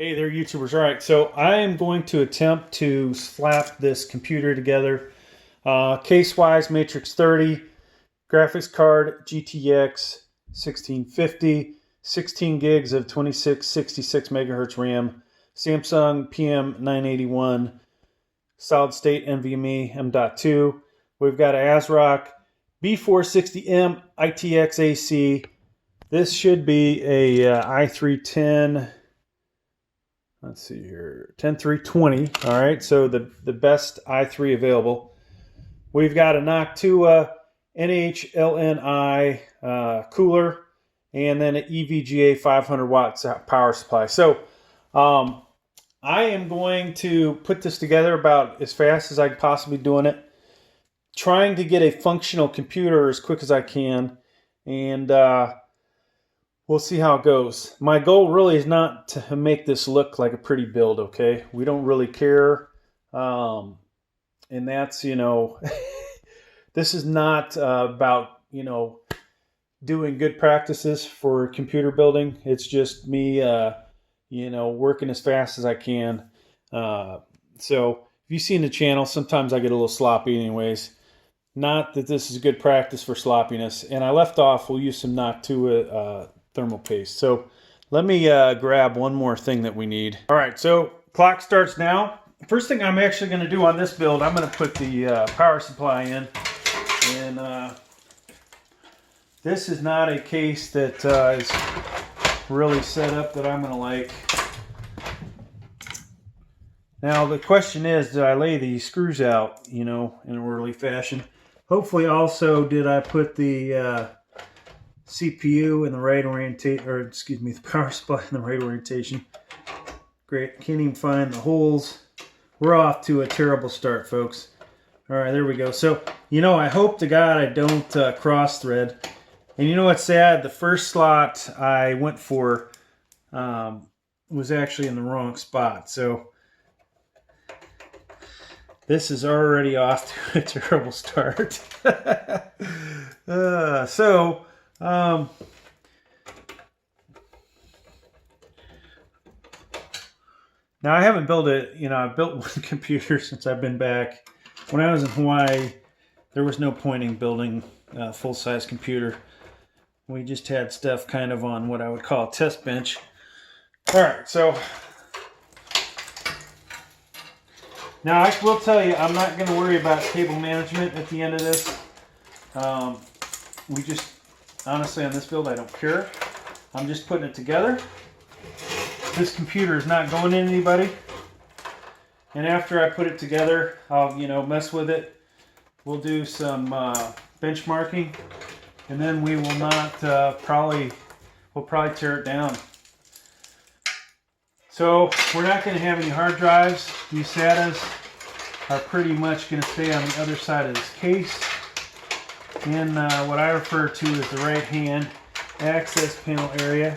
Hey there, YouTubers. All right, so I am going to attempt to slap this computer together. Case-wise, Matrix 30, graphics card, GTX 1650, 16 gigs of 2666 megahertz RAM, Samsung PM981, solid state NVMe M.2. We've got an Asrock B460m ITX AC. This should be a i3-10. Let's see here, 10320. All right, so the best i3 available. We've got a Noctua NHLNI cooler, and then an EVGA 500 watts power supply. So I am going to put this together about as fast as I can possibly doing it, trying to get a functional computer as quick as I can, and we'll see how it goes. My goal really is not to make this look like a pretty build, okay? We don't really care. And that's, this is not about, doing good practices for computer building. It's just me, working as fast as I can. So if you've seen the channel, sometimes I get a little sloppy anyways. Not that this is a good practice for sloppiness. And I left off, we'll use some Noctua thermal paste. So let me grab one more thing that we need. All right, so clock starts now. First thing I'm actually going to do on this build, I'm going to put the power supply in. And this is not a case that is really set up that I'm going to like. Now the question is, did I lay the screws out, in an orderly fashion? Hopefully also did I put the CPU in the right orientation, or excuse me, the power supply in the right orientation. Great, can't even find the holes. We're off to a terrible start, folks. All right, there we go. So, I hope to God I don't cross thread. And you know what's sad? The first slot I went for was actually in the wrong spot. So this is already off to a terrible start. Now I haven't built it, I've built one computer since I've been back. When I was in Hawaii, there was no point in building a full-size computer. We just had stuff kind of on what I would call a test bench. All right, so now I will tell you, I'm not going to worry about cable management at the end of this. We just, honestly, on this build, I don't care. I'm just putting it together. This computer is not going in anybody. And after I put it together, I'll, mess with it. We'll do some benchmarking. And then we will not we'll probably tear it down. So we're not going to have any hard drives. These SATAs are pretty much going to stay on the other side of this case in what I refer to as the right hand access panel area.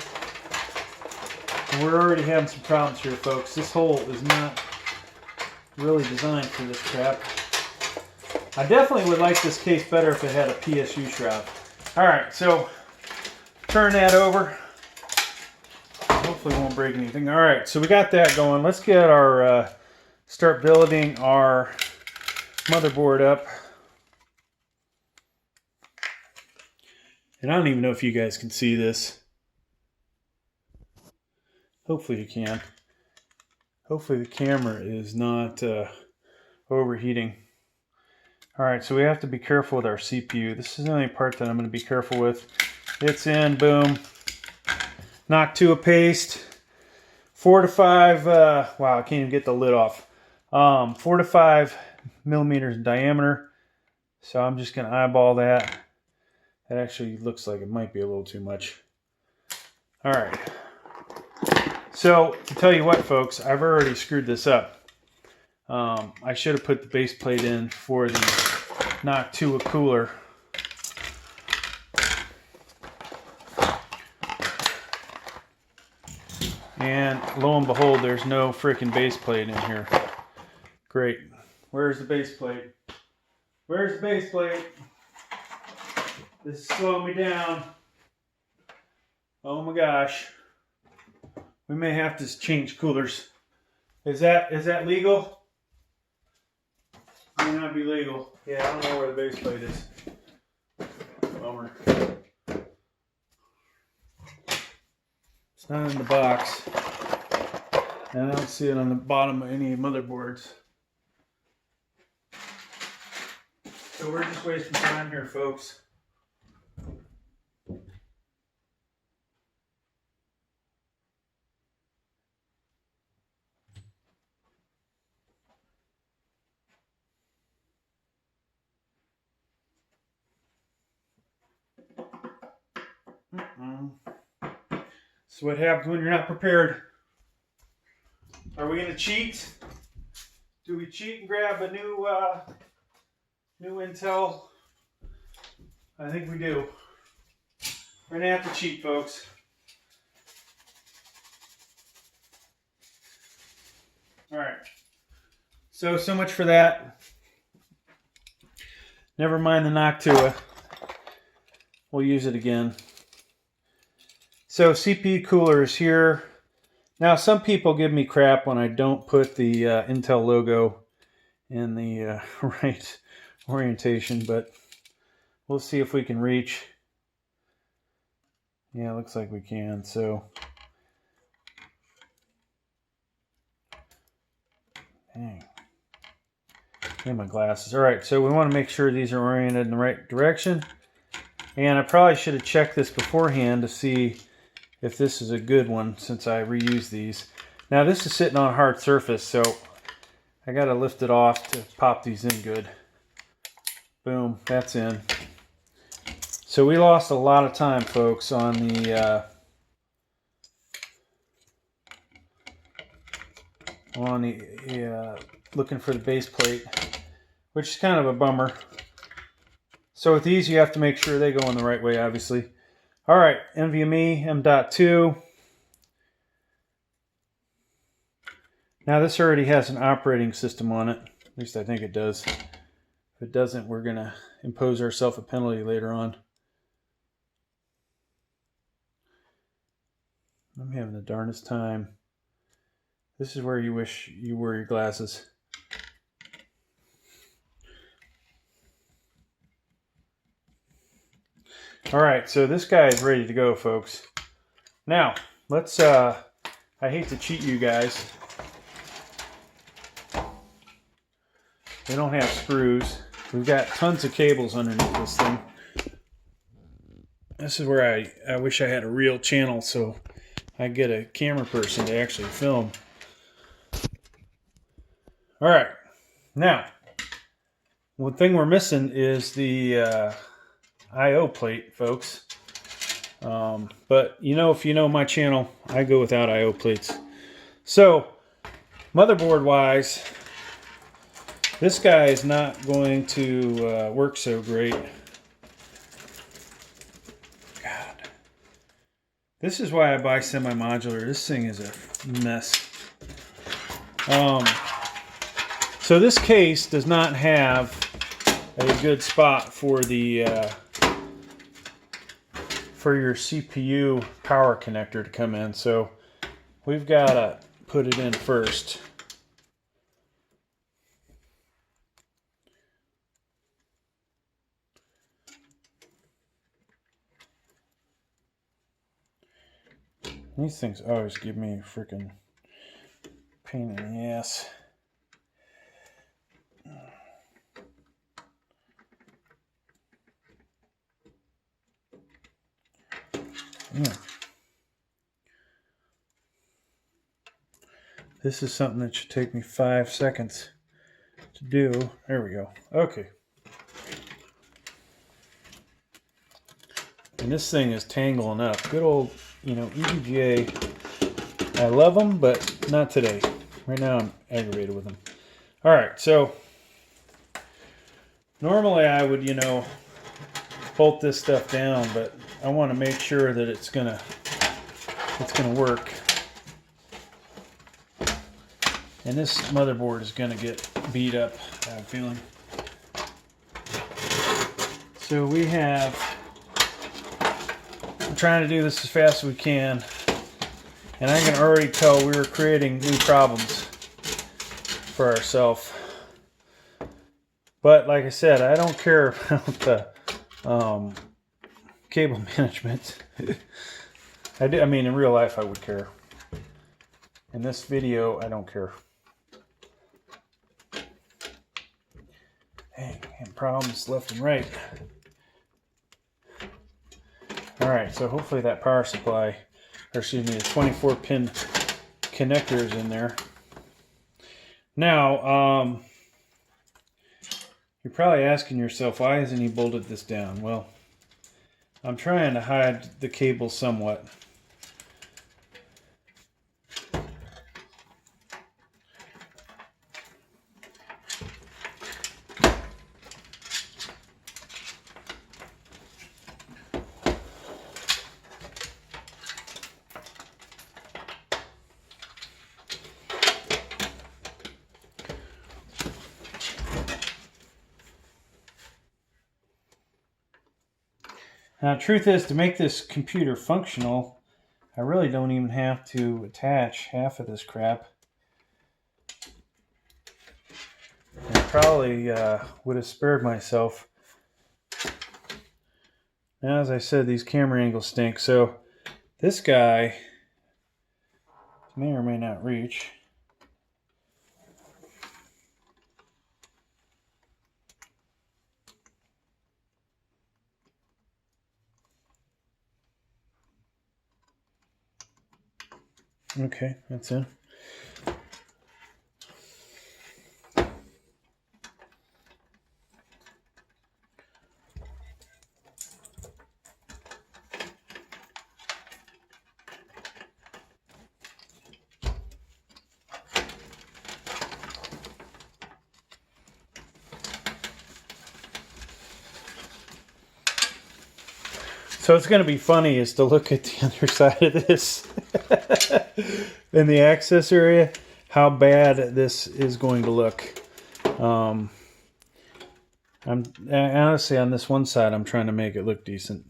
And we're already having some problems here, folks. This hole is not really designed for this crap. I definitely would like this case better if it had a PSU shroud. Alright, so turn that over. Hopefully it won't break anything. Alright, so we got that going. Let's get our, start building our motherboard up. And I don't even know if you guys can see this. Hopefully you can. Hopefully the camera is not overheating. Alright, so we have to be careful with our CPU. This is the only part that I'm going to be careful with. It's in, boom. Noctua paste. 4 to 5, wow, I can't even get the lid off. 4 to 5 millimeters in diameter. So I'm just going to eyeball that. That actually looks like it might be a little too much. Alright. So, to tell you what, folks, I've already screwed this up. I should have put the base plate in for the Noctua cooler. And lo and behold, there's no freaking base plate in here. Great. Where's the base plate? Where's the base plate? This is slowing me down. Oh my gosh. We may have to change coolers. Is that legal? May not be legal. Yeah, I don't know where the base plate is. Bummer. It's not in the box. And I don't see it on the bottom of any motherboards. So we're just wasting time here, folks. So what happens when you're not prepared? Are we gonna cheat? Do we cheat and grab a new Intel? I think we do. We're gonna have to cheat, folks. All right. So much for that. Never mind the Noctua. We'll use it again. So CPU coolers here. Now some people give me crap when I don't put the Intel logo in the right orientation, but we'll see if we can reach. Yeah, it looks like we can. So, dang. And my glasses. All right, so we want to make sure these are oriented in the right direction. And I probably should have checked this beforehand to see if this is a good one since I reuse these. Now this is sitting on a hard surface, so I got to lift it off to pop these in good. Boom, that's in. So we lost a lot of time, folks, on the looking for the base plate, which is kind of a bummer. So with these, you have to make sure they go in the right way, obviously. All right, NVMe M.2. Now this already has an operating system on it. At least I think it does. If it doesn't, we're going to impose ourselves a penalty later on. I'm having the darndest time. This is where you wish you wore your glasses. All right, so this guy is ready to go, folks. Now, let's, I hate to cheat you guys. We don't have screws. We've got tons of cables underneath this thing. This is where I wish I had a real channel so I get a camera person to actually film. All right, now, one thing we're missing is the I/O plate, folks. But you know, if you know my channel, I go without I/O plates. So, motherboard wise, this guy is not going to work so great. God. This is why I buy semi-modular. This thing is a mess. So this case does not have a good spot for the for your CPU power connector to come in. So we've got to put it in first. These things always give me a freaking pain in the ass. Yeah. This is something that should take me 5 seconds to do. There we go. Okay. And this thing is tangling up. Good old, you know, EVGA. I love them, but not today. Right now I'm aggravated with them. All right, so normally I would, you know, bolt this stuff down, but I want to make sure that it's gonna work. And this motherboard is gonna get beat up, I have a feeling. So we have, I'm trying to do this as fast as we can. And I can already tell we were creating new problems for ourselves. But like I said, I don't care about the cable management. I mean, in real life, I would care. In this video, I don't care. Hey, problems left and right. All right, so hopefully that power supply, or excuse me, the 24-pin connector is in there. Now, you're probably asking yourself, why hasn't he bolted this down? Well, I'm trying to hide the cable somewhat. Now, the truth is, to make this computer functional, I really don't even have to attach half of this crap. I probably would have spared myself. Now, as I said, these camera angles stink, so this guy may or may not reach. Okay, that's in. So it's going to be funny is to look at the other side of this in the access area, how bad this is going to look. I'm honestly on this one side, I'm trying to make it look decent.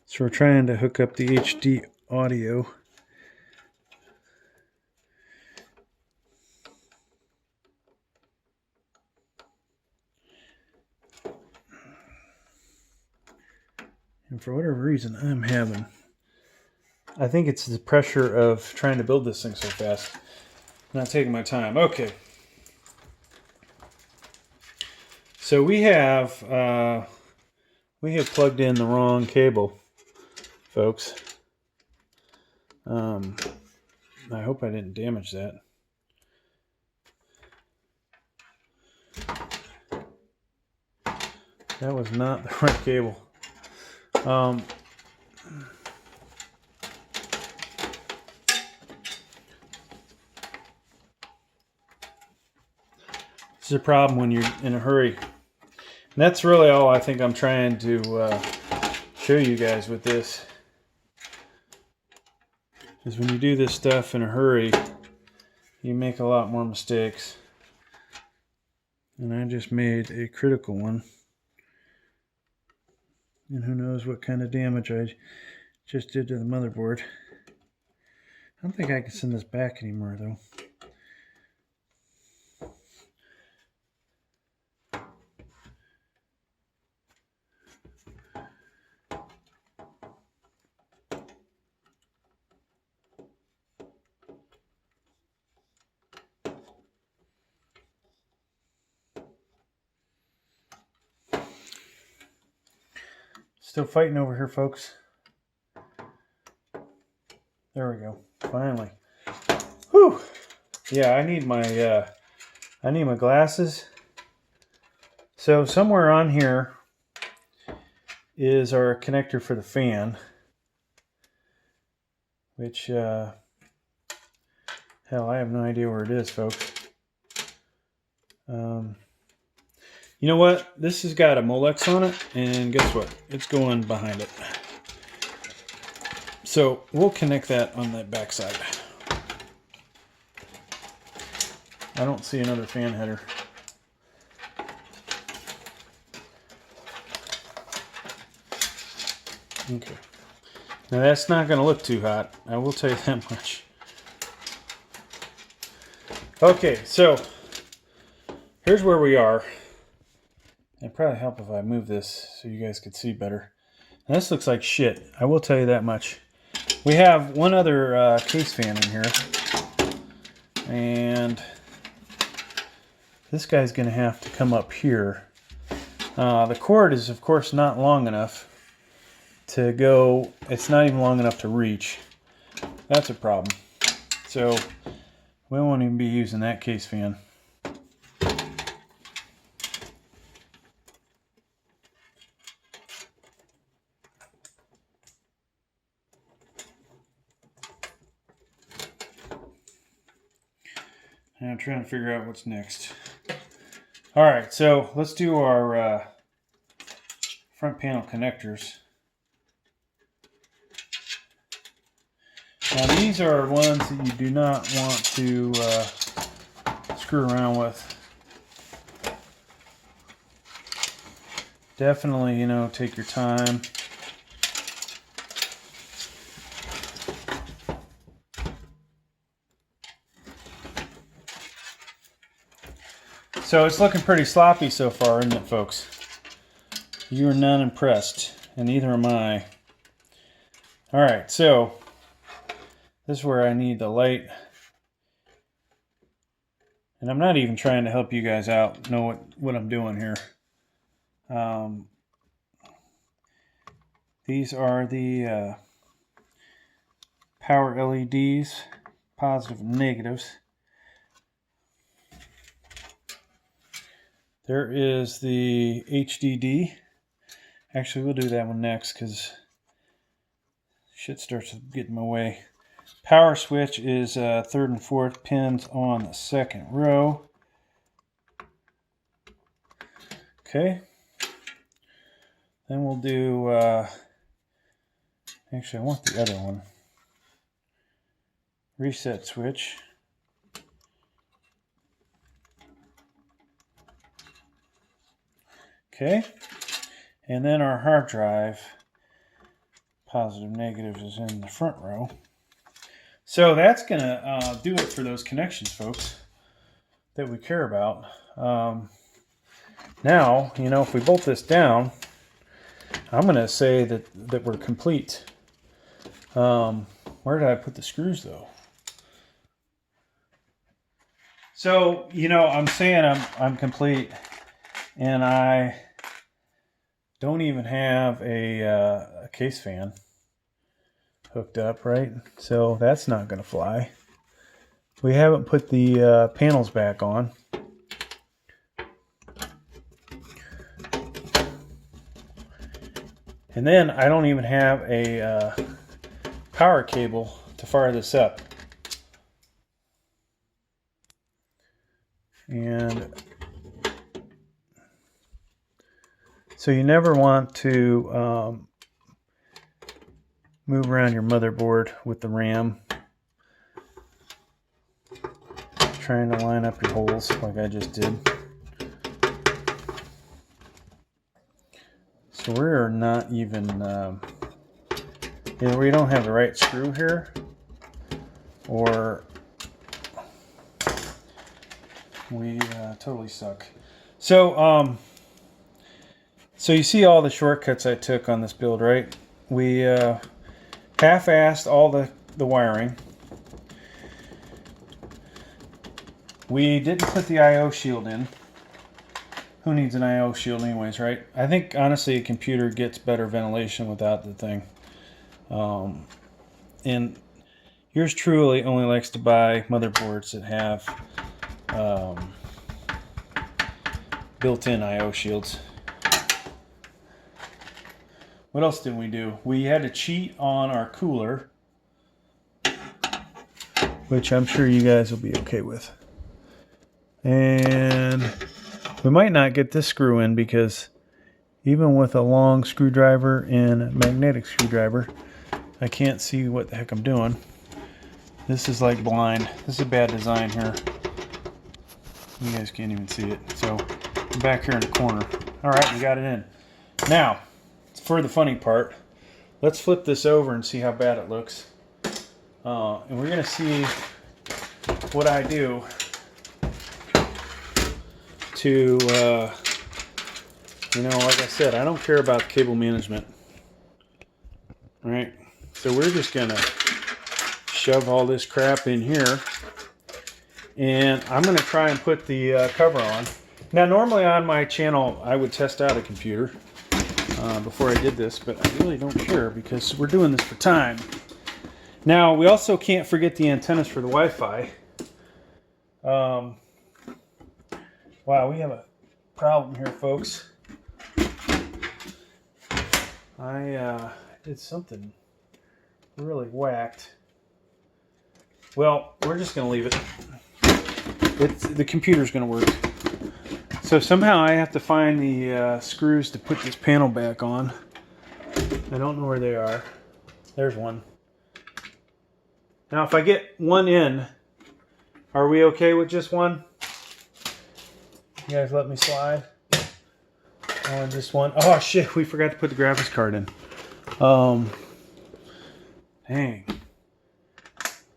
So we're trying to hook up the HD audio. And for whatever reason, I'm having, I think it's the pressure of trying to build this thing so fast. Not taking my time. Okay. So we have plugged in the wrong cable, folks. I hope I didn't damage that. That was not the right cable. This is a problem when you're in a hurry. And that's really all I think I'm trying to show you guys with this. Is when you do this stuff in a hurry, you make a lot more mistakes. And I just made a critical one. And who knows what kind of damage I just did to the motherboard. I don't think I can send this back anymore, though. Still fighting over here, folks. There we go. Finally. Whew. Yeah, I need my glasses. So somewhere on here is our connector for the fan, which hell, I have no idea where it is, folks. You know what? This has got a Molex on it, and guess what? It's going behind it. So we'll connect that on that back side. I don't see another fan header. Okay. Now that's not going to look too hot. I will tell you that much. Okay, so here's where we are. It'd probably help if I move this so you guys could see better. And this looks like shit. I will tell you that much. We have one other case fan in here. And this guy's going to have to come up here. The cord is, of course, not long enough to go. It's not even long enough to reach. That's a problem. So we won't even be using that case fan. And I'm trying to figure out what's next. All right, so let's do our front panel connectors. Now these are ones that you do not want to screw around with. Definitely, you know, take your time. So it's looking pretty sloppy so far, isn't it, folks? You are not impressed, and neither am I. All right, so this is where I need the light. And I'm not even trying to help you guys out, know what I'm doing here. These are the power LEDs, positive and negatives. There is the HDD. Actually, we'll do that one next because shit starts to get in my way. Power switch is 3rd and 4th pins on the 2nd row. Okay. Then we'll do, actually I want the other one. Reset switch. Okay. And then our hard drive, positive negatives, is in the front row. So that's going to do it for those connections, folks, that we care about. Now, you know, if we bolt this down, I'm going to say that we're complete. Where did I put the screws, though? So, you know, I'm saying I'm complete, and I don't even have a case fan hooked up, right? So that's not going to fly. We haven't put the panels back on. And then I don't even have a power cable to fire this up. And so you never want to move around your motherboard with the RAM, trying to line up your holes like I just did. So we're not even, we don't have the right screw here, or we totally suck. So, so you see all the shortcuts I took on this build, right? We half-assed all the wiring. We didn't put the I/O shield in. Who needs an I/O shield anyways, right? I think, honestly, a computer gets better ventilation without the thing. And yours truly only likes to buy motherboards that have built-in I/O shields. What else did we do? We had to cheat on our cooler, which I'm sure you guys will be okay with. And we might not get this screw in because even with a long screwdriver and magnetic screwdriver, I can't see what the heck I'm doing. This is like blind. This is a bad design here. You guys can't even see it. So I'm back here in the corner. All right, we got it in. Now, for the funny part, let's flip this over and see how bad it looks. And we're going to see what I do to, you know, like I said, I don't care about cable management. All right, so we're just going to shove all this crap in here. And I'm going to try and put the cover on. Now, normally on my channel, I would test out a computer before I did this, but I really don't care because we're doing this for time. Now, we also can't forget the antennas for the Wi-Fi. Wow, we have a problem here, folks. I did something really whacked. Well, we're just going to leave it. The computer's going to work. So somehow I have to find the screws to put this panel back on. I don't know where they are. There's one. Now if I get one in, are we okay with just one? You guys let me slide? Oh, just one. Oh shit, we forgot to put the graphics card in. Dang.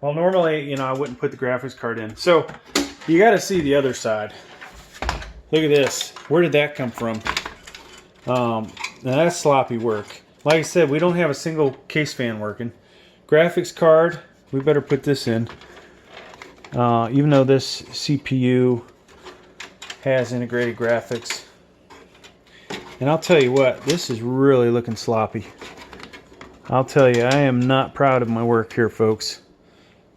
Well, normally, you know, I wouldn't put the graphics card in. So you got to see the other side. Look at this. Where did that come from? Now that's sloppy work. Like I said, we don't have a single case fan working. Graphics card, we better put this in. Even though this CPU has integrated graphics. And I'll tell you what, this is really looking sloppy. I'll tell you, I am not proud of my work here, folks.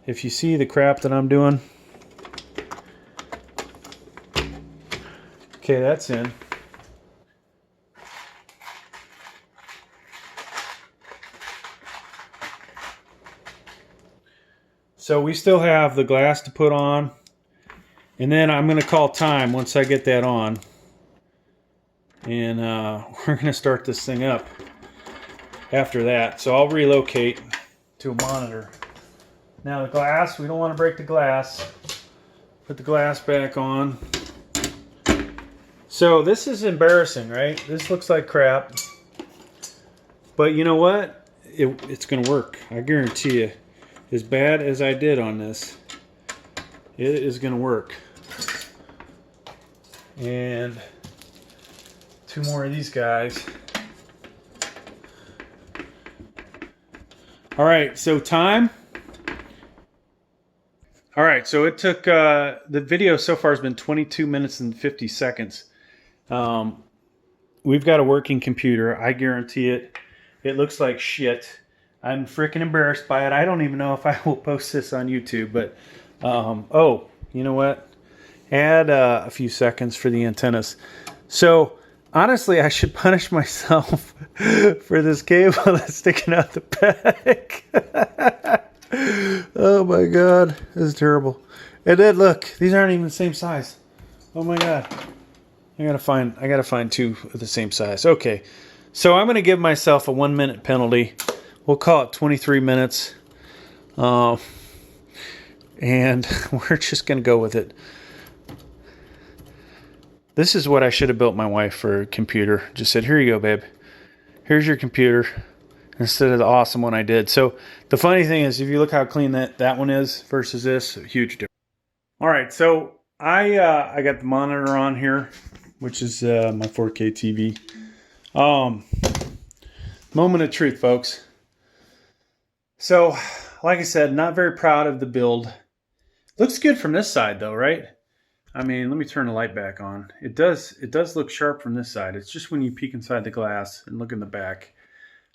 If you see the crap that I'm doing. Okay, that's in. So we still have the glass to put on. And then I'm going to call time once I get that on. And we're going to start this thing up after that. So I'll relocate to a monitor. Now the glass, we don't want to break the glass. Put the glass back on. So this is embarrassing, right? This looks like crap. But you know what? It's going to work. I guarantee you. As bad as I did on this, it is going to work. And two more of these guys. All right, so time. All right, so it took, the video so far has been 22 minutes and 50 seconds. We've got a working computer. I guarantee it. It looks like shit. I'm freaking embarrassed by it. I don't even know if I will post this on YouTube, but, oh, you know what? Add a few seconds for the antennas. So, honestly, I should punish myself for this cable that's sticking out the back. Oh my God, this is terrible. And then look, these aren't even the same size. Oh my God. I gotta find two of the same size. Okay, so I'm gonna give myself a 1 minute penalty. We'll call it 23 minutes. And we're just gonna go with it. This is what I should have built my wife for a computer. Just said, here you go, babe. Here's your computer. Instead of the awesome one I did. So the funny thing is, if you look how clean that one is versus this, huge difference. All right, so I got the monitor on here, which is my 4K TV. Moment of truth, folks. So, like I said, not very proud of the build. Looks good from this side, though, right? I mean, let me turn the light back on. It does look sharp from this side. It's just when you peek inside the glass and look in the back.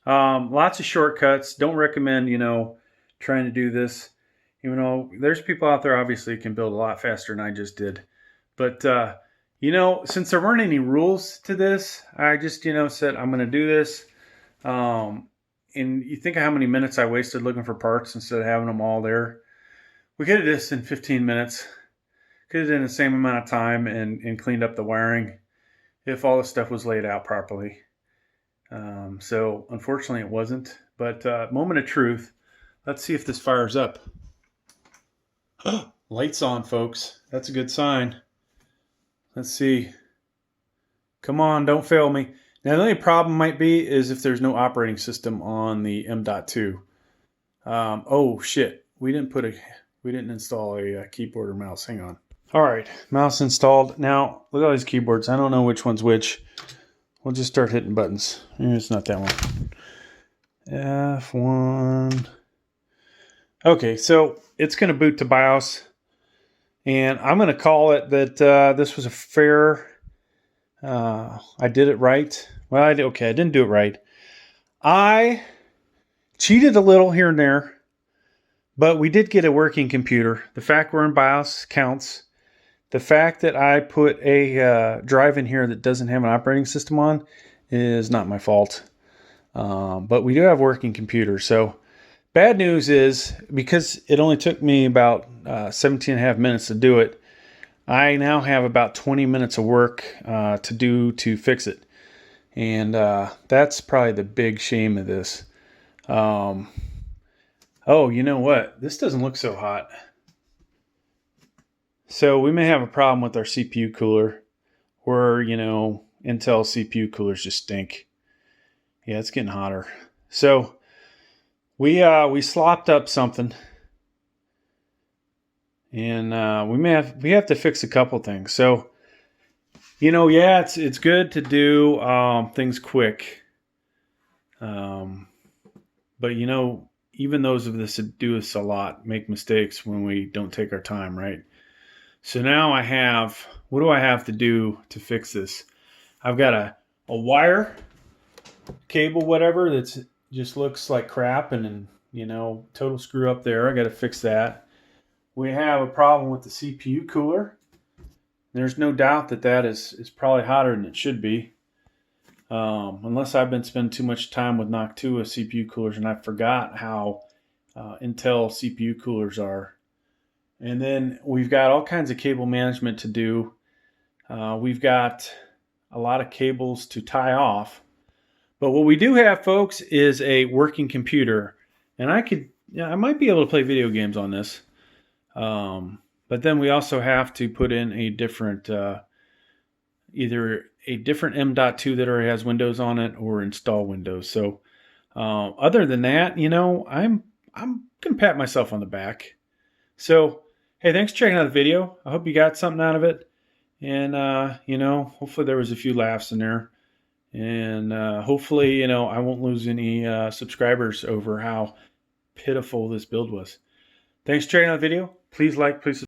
Lots of shortcuts. Don't recommend, you know, trying to do this. You know, there's people out there obviously can build a lot faster than I just did. But, you know, since there weren't any rules to this, I just, you know, said I'm going to do this. And you think of how many minutes I wasted looking for parts instead of having them all there. We could have did this in 15 minutes. Could have done the same amount of time and cleaned up the wiring if all the stuff was laid out properly. So unfortunately it wasn't, but moment of truth. Let's see if this fires up. Lights on, folks. That's a good sign. Let's see. Come on, don't fail me. Now the only problem might be is if there's no operating system on the M.2. Oh shit, we didn't install a keyboard or mouse. Hang on. All right, mouse installed. Now look at all these keyboards. I don't know which one's which. We'll just start hitting buttons. It's not that one. F1. Okay, so it's going to boot to BIOS, and I'm going to call it that this was a fair. I did it right. Well, I didn't do it right. I cheated a little here and there, but we did get a working computer. The fact we're in BIOS counts. The fact that I put a drive in here that doesn't have an operating system on is not my fault. But we do have working computers. So bad news is, because it only took me about 17 and a half minutes to do it, I now have about 20 minutes of work to fix it. And that's probably the big shame of this. Oh, you know what? This doesn't look so hot. So we may have a problem with our CPU cooler, where, Intel CPU coolers just stink. Yeah, it's getting hotter. So we slopped up something, and we have to fix a couple things. So, yeah, it's good to do things quick. But even those of us that do this a lot make mistakes when we don't take our time, right? So now what do I have to do to fix this? I've got a wire, cable, whatever, that's just looks like crap, and total screw up there. I got to fix that. We have a problem with the CPU cooler. There's no doubt that is probably hotter than it should be. Unless I've been spending too much time with Noctua CPU coolers and I forgot how Intel CPU coolers are. And then we've got all kinds of cable management to do. We've got a lot of cables to tie off. But what we do have, folks, is a working computer. And I might be able to play video games on this. But then we also have to put in a different, either a different M.2 that already has Windows on it, or install Windows. So other than that, I'm going to pat myself on the back. So, hey, thanks for checking out the video. I hope you got something out of it. And, hopefully there was a few laughs in there. And hopefully, I won't lose any subscribers over how pitiful this build was. Thanks for checking out the video. Please like, please subscribe.